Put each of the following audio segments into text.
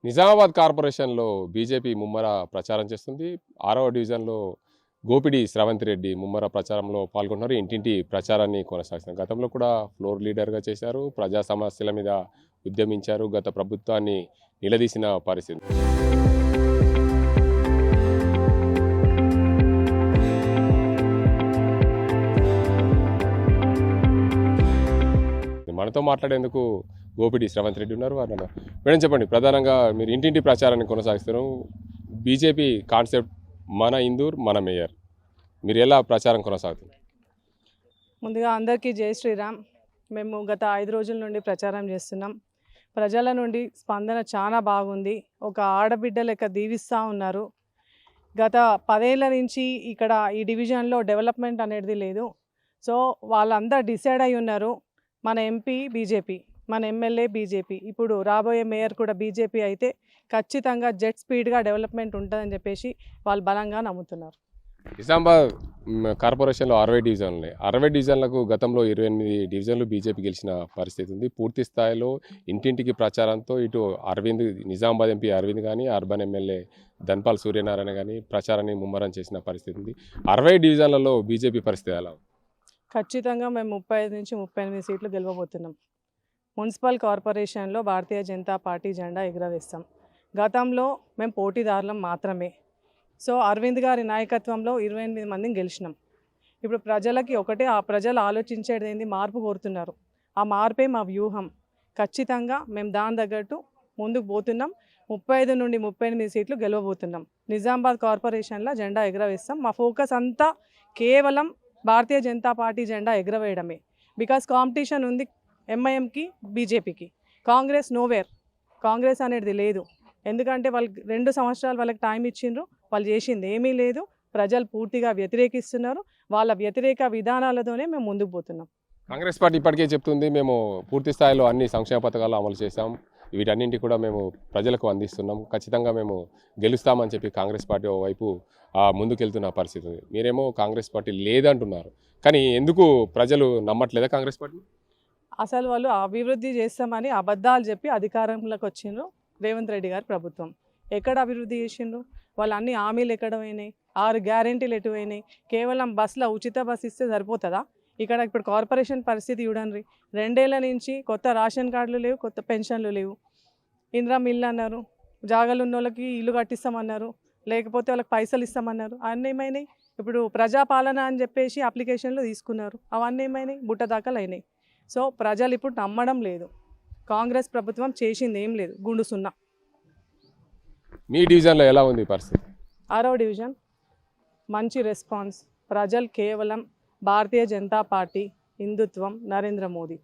నిజామాబాద్ కార్పొరేషన్లో బీజేపీ ముమ్మర ప్రచారం చేస్తుంది. 6వ డివిజన్లో గోపిడి స్రవంతి రెడ్డి ముమ్మర ప్రచారంలో పాల్గొన్నారు. ఇంటింటి ప్రచారాన్ని కొనసాగిస్తున్నారు. గతంలో కూడా ఫ్లోర్ లీడర్గా చేశారు. ప్రజా సమస్యల మీద ఉద్యమించారు. గత ప్రభుత్వాన్ని నిలదీసిన పరిస్థితి. మనతో మాట్లాడేందుకు గోపిడి స్రవంతి రెడ్డి ఉన్నారు. వారు మేడం చెప్పండి, ప్రధానంగా మీరు ఇంటింటి ప్రచారాన్ని కొనసాగిస్తారు. బీజేపీ కాన్సెప్ట్ మన ఇందూర్ మన మేయర్, మీరు ఎలా ప్రచారం కొనసాగుతుంది? ముందుగా అందరికీ జై శ్రీరామ్. మేము గత 5 రోజుల నుండి ప్రచారం చేస్తున్నాం. ప్రజల నుండి స్పందన చాలా బాగుంది. ఒక ఆడబిడ్డ లెక్క దీవిస్తూ ఉన్నారు. గత 10 ఏళ్ల నుంచి ఇక్కడ ఈ డివిజన్లో డెవలప్మెంట్ అనేది లేదు. సో వాళ్ళందరూ డిసైడ్ అయి ఉన్నారు. మన ఎంపీ బీజేపీ, మన ఎమ్మెల్యే బీజేపీ, ఇప్పుడు రాబోయే మేయర్ కూడా బీజేపీ అయితే ఖచ్చితంగా జెట్ స్పీడ్గా డెవలప్మెంట్ ఉంటుందని చెప్పేసి వాళ్ళు బలంగా నమ్ముతున్నారు. నిజామాబాద్ కార్పొరేషన్లో 60 డివిజన్లు ఉన్నాయి. 60 డివిజన్లకు గతంలో 28 డివిజన్లు బీజేపీ గెలిచిన పరిస్థితి ఉంది. పూర్తి స్థాయిలో ఇంటింటికి ప్రచారంతో ఇటు అరవింద్, నిజామాబాద్ ఎంపీ అరవింద్ కానీ, అర్బన్ ఎమ్మెల్యే ధన్పాల్ సూర్యనారాయణ కానీ ప్రచారాన్ని ముమ్మరం చేసిన పరిస్థితి ఉంది. 60 డివిజన్లలో బీజేపీ పరిస్థితి ఎలా ఉంది? ఖచ్చితంగా మేము 35 నుంచి 38 సీట్లు గెలవబోతున్నాం. మున్సిపల్ కార్పొరేషన్లో భారతీయ జనతా పార్టీ జెండా ఎగురవేస్తాం. గతంలో మేము పోటీదారులం మాత్రమే. సో అరవింద్ గారి నాయకత్వంలో 28 మందిని గెలిచినాం. ఇప్పుడు ప్రజలకి ఒకటే, ఆ ప్రజలు ఆలోచించేది ఏంది, మార్పు కోరుతున్నారు. ఆ మార్పే మా వ్యూహం. ఖచ్చితంగా మేము దాని తగ్గట్టు ముందుకు పోతున్నాం. 35 నుండి 38 సీట్లు గెలవబోతున్నాం. నిజామాబాద్ కార్పొరేషన్లో జెండా ఎగురవేస్తాం. మా ఫోకస్ అంతా కేవలం భారతీయ జనతా పార్టీ జెండా ఎగురవేయడమే. బికాస్ కాంపిటీషన్ ఉంది ఎంఐఎంకి, బీజేపీకి. కాంగ్రెస్ నోవేర్, కాంగ్రెస్ అనేది లేదు. ఎందుకంటే వాళ్ళు 2 సంవత్సరాలు వాళ్ళకి టైం ఇచ్చిండ్రు, వాళ్ళు చేసింది ఏమీ లేదు. ప్రజలు పూర్తిగా వ్యతిరేకిస్తున్నారు. వాళ్ళ వ్యతిరేక విధానాలతోనే మేము ముందుకు పోతున్నాం. కాంగ్రెస్ పార్టీ ఇప్పటికే చెప్తుంది, మేము పూర్తి స్థాయిలో అన్ని సంక్షేమ పథకాలు అమలు చేశాం, వీటన్నింటి కూడా మేము ప్రజలకు అందిస్తున్నాం, ఖచ్చితంగా మేము గెలుస్తామని చెప్పి కాంగ్రెస్ పార్టీ ఓవైపు ముందుకెళ్తున్న పరిస్థితి ఉంది. మీరేమో కాంగ్రెస్ పార్టీ లేదంటున్నారు. కానీ ఎందుకు ప్రజలు నమ్మట్లేదా కాంగ్రెస్ పార్టీ? అసలు వాళ్ళు అభివృద్ధి చేస్తామని అబద్ధాలు చెప్పి అధికారంలోకి వచ్చిండ్రు రేవంత్ రెడ్డి గారి ప్రభుత్వం. ఎక్కడ అభివృద్ధి చేసిండ్రు? వాళ్ళు అన్ని హామీలు ఎక్కడ పోయినాయి? 6 గ్యారెంటీలు ఎటు పోయినాయి? కేవలం బస్సులో ఉచిత బస్సు ఇస్తే సరిపోతుందా? ఇక్కడ ఇప్పుడు కార్పొరేషన్ పరిస్థితి చూడండి. 2 ఏళ్ల నుంచి కొత్త రేషన్ కార్డులు లేవు, కొత్త పెన్షన్లు లేవు. ఇందిరా మిల్లు అన్నారు, జాగాలు ఉన్న వాళ్ళకి ఇల్లు కట్టిస్తామన్నారు, లేకపోతే వాళ్ళకి పైసలు ఇస్తామన్నారు. అవన్నీ ఏమైనాయి? ఇప్పుడు ప్రజాపాలన అని చెప్పేసి అప్లికేషన్లు తీసుకున్నారు, అవన్నీ ఏమైనాయి? బుట్టదాకలు అయినాయి. సో ప్రజలు ఇప్పుడు నమ్మడం లేదు. కాంగ్రెస్ ప్రభుత్వం చేసింది ఏం లేదు, గుండు సున్నా. మీ డివిజన్లో ఎలా ఉంది పరిస్థితి? 6వ డివిజన్ మంచి రెస్పాన్స్. ప్రజలు కేవలం భారతీయ జనతా పార్టీ, హిందుత్వం, నరేంద్ర మోదీ,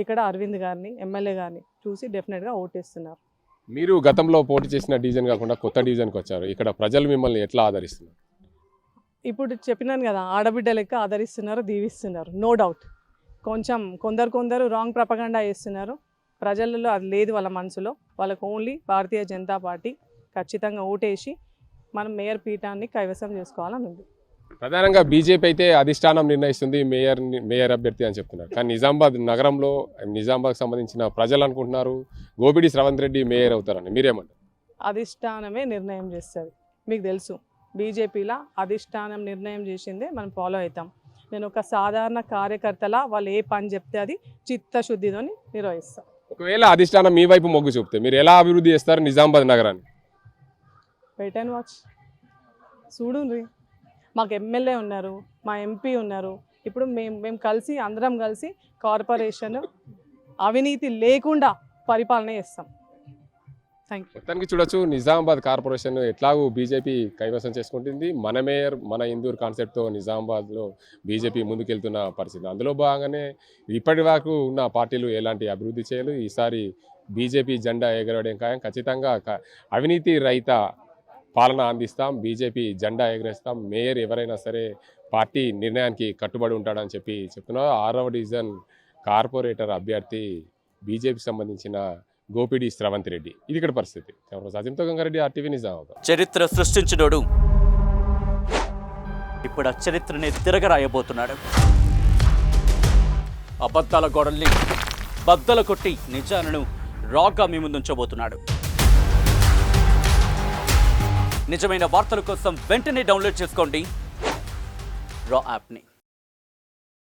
ఇక్కడ అరవింద్ గారిని, ఎమ్మెల్యే గారిని చూసి డెఫినెట్గా ఓటేస్తున్నారు. మీరు గతంలో పోటీ చేసిన డివిజన్ కాకుండా కొత్త డివిజన్కి వచ్చారు. ఇక్కడ ప్రజలు మిమ్మల్ని ఎట్లా ఆదరిస్తున్నారు? ఇప్పుడు చెప్పినాను కదా, ఆడబిడ్డ లెక్క ఆదరిస్తున్నారు, దీవిస్తున్నారు. No doubt. కొంచెం కొందరు రాంగ్ ప్రపగండా చేస్తున్నారు. ప్రజలలో అది లేదు వాళ్ళ మనసులో. వాళ్ళకు ఓన్లీ భారతీయ జనతా పార్టీ. ఖచ్చితంగా ఓటేసి మనం మేయర్ పీఠాన్ని కైవసం చేసుకోవాలని ఉంది. ప్రధానంగా బీజేపీ అయితే అధిష్టానం నిర్ణయిస్తుంది మేయర్ అభ్యర్థి అని చెప్తున్నారు. కానీ నిజామాబాద్ నగరంలో, నిజామాబాద్కి సంబంధించిన ప్రజలు అనుకుంటున్నారు గోపిడి స్రవంతి రెడ్డి మేయర్ అవుతారని. మీరేమంటారు? అధిష్టానమే నిర్ణయం చేస్తుంది. మీకు తెలుసు, బీజేపీలో అధిష్టానం నిర్ణయం చేసిందే మనం ఫాలో అవుతాం. నేను ఒక సాధారణ కార్యకర్తలా వాళ్ళు ఏ పని చెప్తే అది చిత్తశుద్ధితో నిర్వహిస్తాను. ఒకవేళ అధిష్టానం మీ వైపు మొగ్గు చూపితే మీరు ఎలా అభివృద్ధి చేస్తారు నిజామాబాద్ నగరాన్ని? Wait and watch. చూడుండ్రి, మాకు ఎమ్మెల్యే ఉన్నారు, మా ఎంపీ ఉన్నారు. ఇప్పుడు మేము కలిసి, అందరం కలిసి కార్పొరేషన్ అవినీతి లేకుండా పరిపాలన చేస్తాం. Thank you. మొత్తానికి చూడొచ్చు, నిజామాబాద్ కార్పొరేషన్ ఎట్లాగూ బీజేపీ కైవసం చేసుకుంటుంది. మన మేయర్ మన ఇందూర్ కాన్సెప్ట్తో నిజామాబాద్లో బీజేపీ ముందుకెళ్తున్న పరిస్థితి. అందులో భాగంగానే ఇప్పటి వరకు ఉన్న పార్టీలు ఎలాంటి అభివృద్ధి చేయలేదు. ఈసారి బీజేపీ జెండా ఎగరవేయడం ఖాయం. ఖచ్చితంగా అవినీతి రహిత పాలన అందిస్తాం, బీజేపీ జెండా ఎగరేస్తాం, మేయర్ ఎవరైనా సరే పార్టీ నిర్ణయానికి కట్టుబడి ఉంటాడని చెప్పి చెప్తున్నారు. 6వ డివిజన్ కార్పొరేటర్ అభ్యర్థి బీజేపీకి సంబంధించిన గోపిడి స్రవంతి రెడ్డి. ఇది ఇక్కడ పరిస్థితి. అజింతో గంగారెడ్డి, RTV నిజామాబాద్. చరిత్ర సృష్టించినోడు ఇప్పుడు ఆ చరిత్రని తిరగరాయబోతున్నాడు. అబద్ధాల గోడల్ని బద్దలు కొట్టి నిజాలను రాగా మీ ముందుంచబోతున్నాడు. నిజమైన వార్తల కోసం వెంటనే డౌన్లోడ్ చేసుకోండి రా యాప్ని.